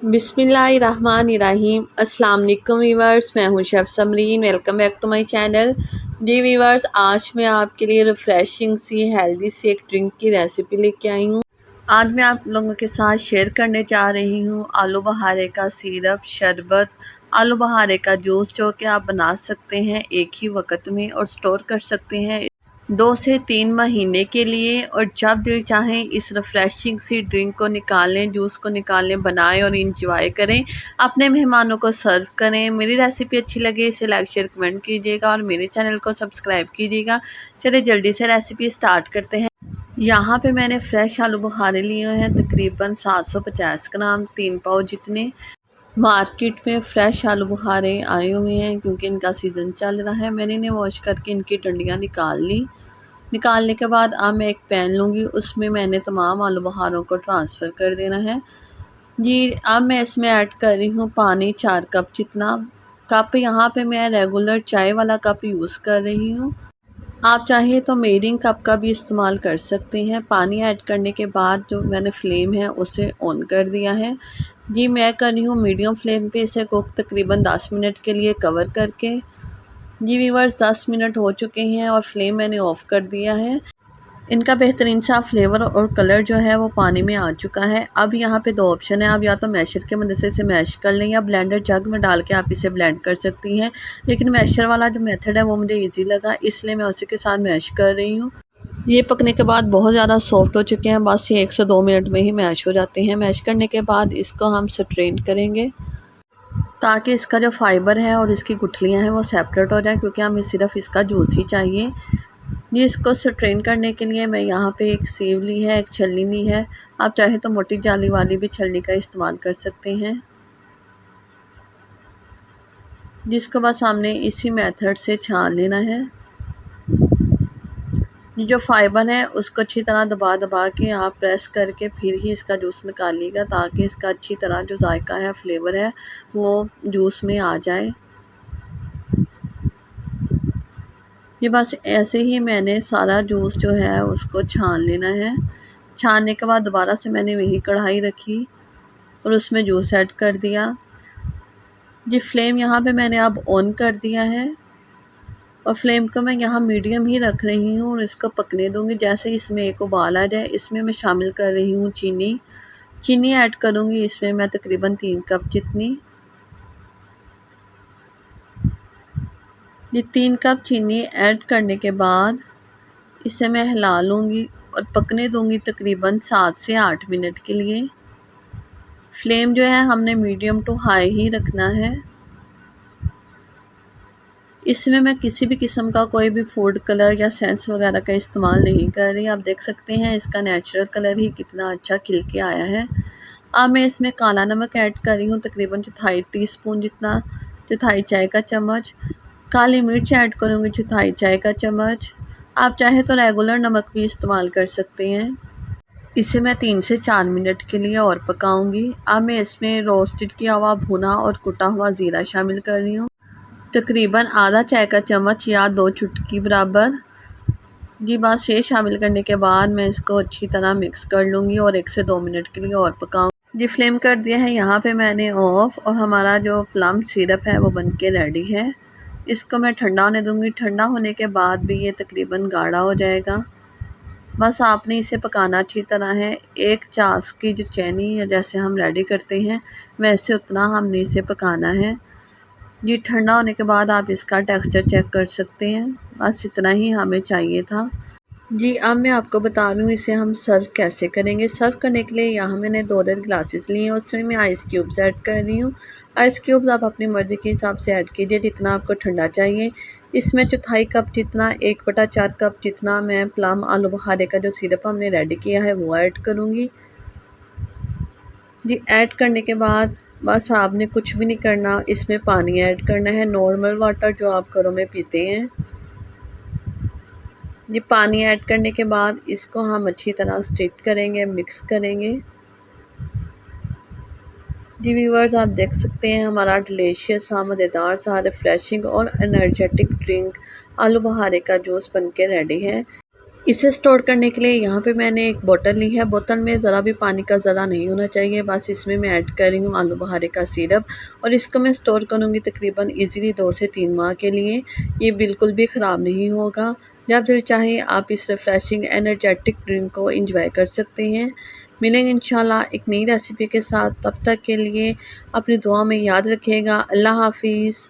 बिस्मिल्लाहिर्रहमानिर्रहीम। अस्सलाम वालेकुम वीवर्स, मैं हूं chef Samreen. Welcome back to my channel. जी वीवर्स, आज मैं आपके लिए रिफ़्रेशिंग सी हेल्दी सी एक ड्रिंक की रेसिपी लेके आई हूं। आज मैं आप लोगों के साथ शेयर करने जा रही हूं आलू बहारे का सिरप, शरबत, आलू बहारे का जूस, जो कि आप बना सकते हैं एक ही वक्त में और स्टोर कर सकते हैं 2 से 3 महीने के लिए। और जब दिल चाहें इस रिफ़्रेशिंग सी ड्रिंक को निकालें, जूस को निकालें, बनाएं और इंजॉय करें, अपने मेहमानों को सर्व करें। मेरी रेसिपी अच्छी लगे इसे लाइक शेयर कमेंट कीजिएगा और मेरे चैनल को सब्सक्राइब कीजिएगा। चलिए जल्दी से रेसिपी स्टार्ट करते हैं। यहाँ पे मैंने फ़्रेश आलू बुखारे लिए हैं, तकरीबन 750 ग्राम, 3 पाव जितने। मार्केट में फ़्रेश आलू बुखारे आए हुए हैं क्योंकि इनका सीज़न चल रहा है। मैंने इन्हें वॉश करके इनकी डंडियाँ निकाल ली। निकालने के बाद अब मैं एक पैन लूँगी, उसमें मैंने तमाम आलू बुखारों को ट्रांसफ़र कर देना है। जी, अब मैं इसमें ऐड कर रही हूँ पानी 4 कप जितना। कप यहाँ पे मैं रेगुलर चाय वाला कप यूज़ कर रही हूँ। आप चाहें तो मेजरिंग कप का भी इस्तेमाल कर सकते हैं। पानी ऐड करने के बाद जो मैंने फ्लेम है उसे ऑन कर दिया है। जी, मैं कर रही हूँ मीडियम फ्लेम पे इसे कुक तकरीबन 10 मिनट के लिए कवर करके। जी व्यूअर्स, 10 मिनट हो चुके हैं और फ्लेम मैंने ऑफ़ कर दिया है। इनका बेहतरीन सा फ्लेवर और कलर जो है वो पानी में आ चुका है। अब यहाँ पे 2 ऑप्शन है, आप या तो मैशर के मदद से इसे मैश कर लें या ब्लेंडर जग में डाल के आप इसे ब्लेंड कर सकती हैं। लेकिन मैशर वाला जो मेथड है वो मुझे ईज़ी लगा, इसलिए मैं उसी के साथ मैश कर रही हूँ। ये पकने के बाद बहुत ज़्यादा सॉफ्ट हो चुके हैं, बस ये 1 से 2 मिनट में ही मैश हो जाते हैं। मैश करने के बाद इसको हम स्ट्रेन करेंगे ताकि इसका जो फाइबर है और इसकी गुठलियाँ हैं वो सेपरेट हो जाएँ, क्योंकि हमें सिर्फ इसका जूस ही चाहिए। जी, इसको स्ट्रेन करने के लिए मैं यहाँ पे एक सीव ली है, एक छलनी ली है। आप चाहे तो मोटी जाली वाली भी छलनी का इस्तेमाल कर सकते हैं, जिसको बस हमने इसी मेथड से छान लेना है। ये जो फाइबर है उसको अच्छी तरह दबा दबा के आप प्रेस करके फिर ही इसका जूस निकालिएगा, ताकि इसका अच्छी तरह जो जायका है, फ्लेवर है, वो जूस में आ जाए। ये बस ऐसे ही मैंने सारा जूस जो है उसको छान लेना है। छानने के बाद दोबारा से मैंने वही कढ़ाई रखी और उसमें जूस ऐड कर दिया। जी, फ्लेम यहाँ पे मैंने अब ऑन कर दिया है और फ्लेम को मैं यहाँ मीडियम ही रख रही हूँ और इसको पकने दूँगी। जैसे इसमें एक उबाल आ जाए, इसमें मैं शामिल कर रही हूँ चीनी। चीनी ऐड करूँगी इसमें मैं तकरीबन 3 कप जितनी। ये 3 कप चीनी ऐड करने के बाद इसे मैं हिला लूँगी और पकने दूँगी तकरीबन 7 से 8 मिनट के लिए। फ्लेम जो है हमने मीडियम टू हाई ही रखना है। इसमें मैं किसी भी किस्म का कोई भी फूड कलर या सेंस वगैरह का इस्तेमाल नहीं कर रही। आप देख सकते हैं इसका नेचुरल कलर ही कितना अच्छा खिल के आया है। अब मैं इसमें काला नमक ऐड कर रही हूँ, तकरीबन 1/4 टीस्पून जितना, 1/4 चाय का चम्मच। काली मिर्च ऐड करूँगी 1/4 चाय का चम्मच। आप चाहे तो रेगुलर नमक भी इस्तेमाल कर सकते हैं। इसे मैं 3 से 4 मिनट के लिए और पकाऊंगी। अब मैं इसमें रोस्टेड किया हुआ भुना और कुटा हुआ ज़ीरा शामिल कर रही हूँ, तकरीबन आधा चाय का चम्मच या 2 चुटकी बराबर। जी, बस ये शामिल करने के बाद मैं इसको अच्छी तरह मिक्स कर लूँगी और 1 से 2 मिनट के लिए और पकाऊँ। जी, फ्लेम कर दिया है यहाँ पे मैंने ऑफ और हमारा जो प्लम सिरप है वो बनके रेडी है। इसको मैं ठंडा होने दूँगी। ठंडा होने के बाद भी ये तकरीबन गाढ़ा हो जाएगा। बस आपने इसे पकाना अच्छी तरह है। एक छाछ की जो चैनी है जैसे हम रेडी करते हैं, वैसे उतना हमने इसे पकाना है। जी, ठंडा होने के बाद आप इसका टेक्सचर चेक कर सकते हैं। बस इतना ही हमें चाहिए था। जी, अब मैं आपको बता दूँ इसे हम सर्व कैसे करेंगे। सर्व करने के लिए यहाँ मैंने 2 ग्लासेस लिए हैं, उसमें मैं आइस क्यूब्स ऐड कर रही हूँ। आइस क्यूब्स आप अपनी मर्ज़ी के हिसाब से ऐड कीजिए, जितना आपको ठंडा चाहिए। इसमें 1/4 कप जितना, 1/4 कप जितना मैं प्लम आलू बुखारे का जो सिरप हमने रेडी किया है वो ऐड करूँगी। जी, ऐड करने के बाद बस आपने कुछ भी नहीं करना, इसमें पानी ऐड करना है, नॉर्मल वाटर जो आप घरों में पीते हैं। ये पानी ऐड करने के बाद इसको हम अच्छी तरह स्टिर करेंगे, मिक्स करेंगे। जी व्यूअर्स, आप देख सकते हैं हमारा डिलीशियस सा, मज़ेदार सा, रिफ़्रेशिंग और एनर्जेटिक ड्रिंक आलू बुखारे का जूस बनके रेडी है। इसे स्टोर करने के लिए यहाँ पे मैंने एक बोतल ली है। बोतल में ज़रा भी पानी का ज़रा नहीं होना चाहिए। बस इसमें मैं ऐड कर रही हूँ आलू बुखारे का सिरप और इसको मैं स्टोर करूँगी तकरीबन इजीली 2 से 3 माह के लिए। ये बिल्कुल भी ख़राब नहीं होगा। जब दिल चाहे आप इस रिफ़्रेशिंग एनर्जेटिक ड्रिंक को एंजॉय कर सकते हैं। मिलेंगे इंशाल्लाह एक नई रेसिपी के साथ। तब तक के लिए अपनी दुआ में याद रखिएगा। अल्लाह हाफ़िज़।